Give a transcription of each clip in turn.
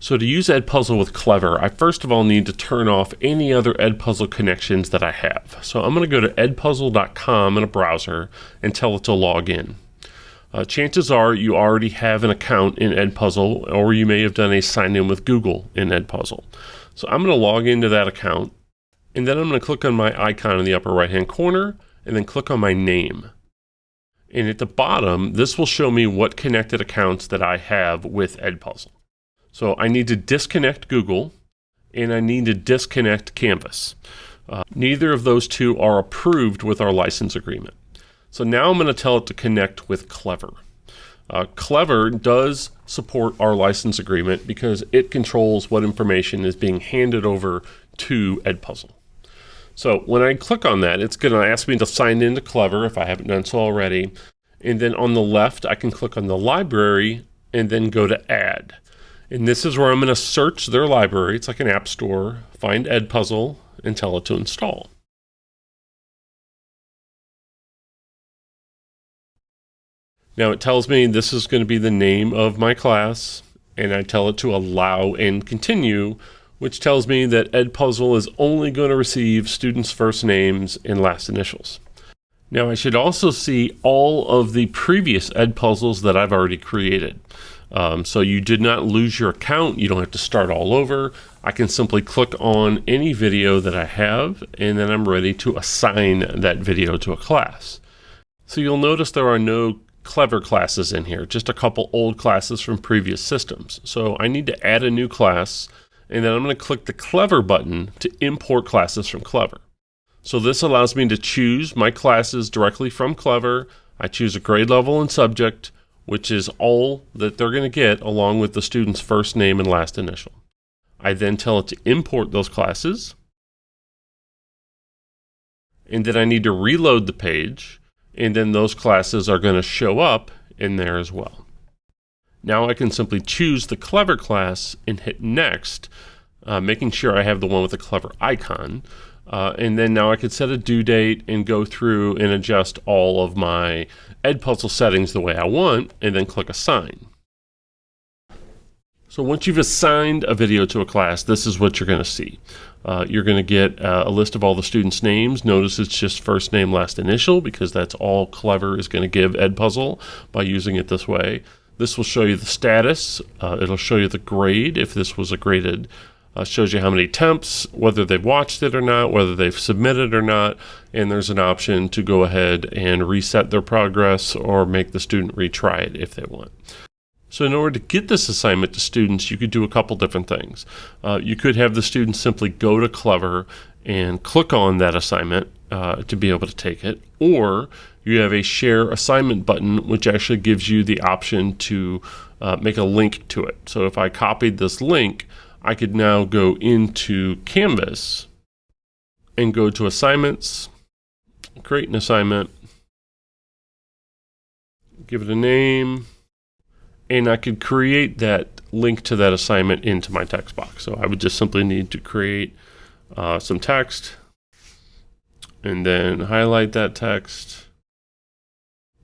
So to use Edpuzzle with Clever, I first of all need to turn off any other Edpuzzle connections that I have. So I'm going to go to edpuzzle.com in a browser and tell it to log in. Chances are you already have an account in Edpuzzle, or you may have done a sign in with Google in Edpuzzle. So I'm going to log into that account, and then I'm going to click on my icon in the upper right hand corner, and then click on my name. And at the bottom, this will show me what connected accounts that I have with Edpuzzle. So I need to disconnect Google, and I need to disconnect Canvas. Neither of those two are approved with our license agreement. So now I'm going to tell it to connect with Clever. Clever does support our license agreement because it controls what information is being handed over to Edpuzzle. So when I click on that, it's going to ask me to sign into Clever if I haven't done so already. And then on the left, I can click on the library and then go to Add. And this is where I'm going to search their library. It's like an app store, find Edpuzzle, and tell it to install. Now it tells me this is going to be the name of my class, and I tell it to allow and continue, which tells me that Edpuzzle is only going to receive students' first names and last initials. Now I should also see all of the previous Edpuzzles that I've already created. So you did not lose your account. You don't have to start all over. I can simply click on any video that I have, and then I'm ready to assign that video to a class. So you'll notice there are no Clever classes in here, just a couple old classes from previous systems. So I need to add a new class, and then I'm going to click the Clever button to import classes from Clever. So this allows me to choose my classes directly from Clever. I choose a grade level and subject, which is all that they're going to get along with the student's first name and last initial. I then tell it to import those classes, and then I need to reload the page, and then those classes are going to show up in there as well. Now I can simply choose the Clever class and hit Next, making sure I have the one with the Clever icon. And then now I could set a due date and go through and adjust all of my Edpuzzle settings the way I want, and then click Assign. So once you've assigned a video to a class, this is what you're going to see. You're going to get a list of all the students' names. Notice it's just first name, last initial, because that's all Clever is going to give Edpuzzle by using it this way. This will show you the status. It'll show you the grade if this was a graded. Shows you how many attempts, whether they've watched it or not, whether they've submitted or not, and there's an option to go ahead and reset their progress or make the student retry it if they want. So in order to get this assignment to students, you could do a couple different things. You could have the students simply go to Clever and click on that assignment to be able to take it, or you have a share assignment button, which actually gives you the option to make a link to it. So if I copied this link, I could now go into Canvas and go to Assignments, create an assignment, give it a name, and I could create that link to that assignment into my text box. So I would just simply need to create some text and then highlight that text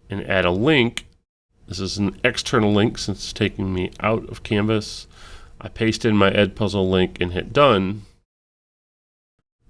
and add a link. This is an external link since it's taking me out of Canvas. I paste in my Edpuzzle link and hit done.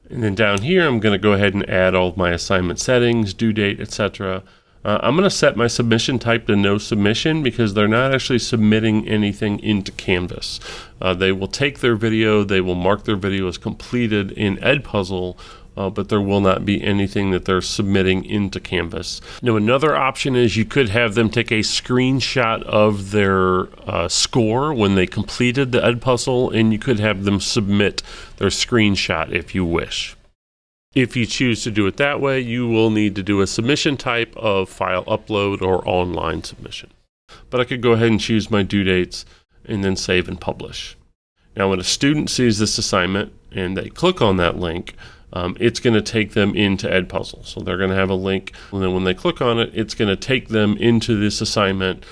And then down here, I'm going to go ahead and add all of my assignment settings, due date, etc. I'm going to set my submission type to no submission because they're not actually submitting anything into Canvas. They will take their video, they will mark their video as completed in Edpuzzle, but there will not be anything that they're submitting into Canvas. Now, another option is you could have them take a screenshot of their score when they completed the Edpuzzle, and you could have them submit their screenshot if you wish. If you choose to do it that way, you will need to do a submission type of file upload or online submission. But I could go ahead and choose my due dates and then save and publish. Now, when a student sees this assignment and they click on that link, it's going to take them into Edpuzzle. So they're going to have a link, and then when they click on it, it's going to take them into this assignment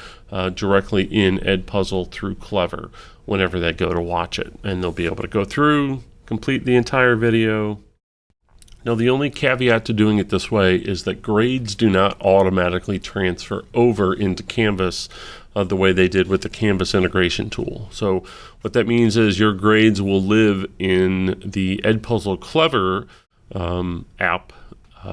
directly in Edpuzzle through Clever whenever they go to watch it. And they'll be able to go through, complete the entire video. Now, the only caveat to doing it this way is that grades do not automatically transfer over into Canvas the way they did with the Canvas integration tool. So what that means is your grades will live in the Edpuzzle Clever app.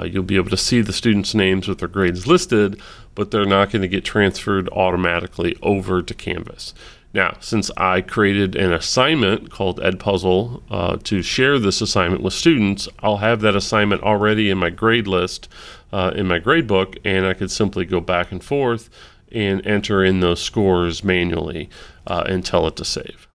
You'll be able to see the students' names with their grades listed, but they're not going to get transferred automatically over to Canvas. Now, since I created an assignment called Edpuzzle to share this assignment with students, I'll have that assignment already in my grade list, in my grade book, and I could simply go back and forth and enter in those scores manually and tell it to save.